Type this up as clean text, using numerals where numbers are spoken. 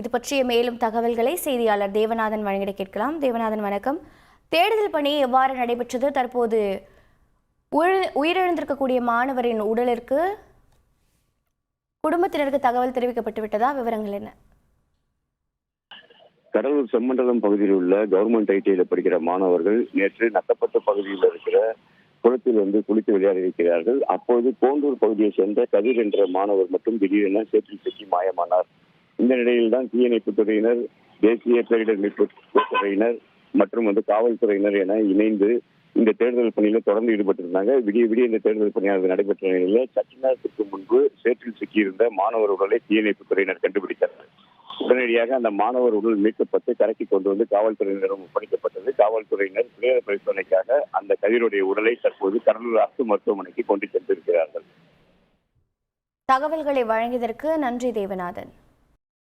இது பற்றிய மேலும் தகவல்களை செய்தியாளர் தேவநாதன் வழங்கிட கேட்கலாம். தேவநாதன் வணக்கம். தேடுதல் பணி எவ்வாறு நடைபெற்றது? தற்போது உயிரிழந்திருக்கக்கூடிய மாணவரின் உடலிற்கு குடும்பத்தினருக்கு தகவல் தெரிவிக்கப்பட்டு விட்டதா? விவரங்கள் என்ன? கடலூர் செம்மண்டலம் பகுதியில் உள்ள கவர்மெண்ட் ஐடிஐல படிக்கிற மாணவர்கள் நேற்று நத்தப்பட்டு பகுதியில் இருக்கிற குளத்தில் குளித்து விளையாடி இருக்கிறார்கள். அப்போது கோண்டூர் பகுதியை சேர்ந்த கதிர் என்ற மாணவர் மட்டும் திடீரென சேற்றில் சிக்கி மாயமானார். இந்த நிலையில் தான் தீயணைப்பு துறையினர், தேசிய பேரிடர் மீட்பு துறையினர் மற்றும் காவல்துறையினர் என இணைந்து இந்த தேடுதல் பணியில தொடர்ந்து ஈடுபட்டிருந்தாங்க. விடிய இந்த தேடுதல் பணியானது நடைபெற்ற நிலையில சற்று நேரத்திற்கு முன்பு சேற்றில் சிக்கியிருந்த மாணவர் உடலை தீயணைப்பு துறையினர் கண்டுபிடித்தார்கள். உடனடியாக அந்த மாணவர் உடல் மீட்கப்பட்டு கரைக்கு கொண்டு காவல்துறையினரும் ஒப்படைக்கப்பட்டது. காவல்துறையினர் பிரேத பரிசோதனைக்காக அந்த கதிருடைய உடலை தற்போது கடலூர் அரசு மருத்துவமனைக்கு கொண்டு சென்றிருக்கிறார்கள். தகவல்களை வழங்கியதற்கு நன்றி தேவநாதன்.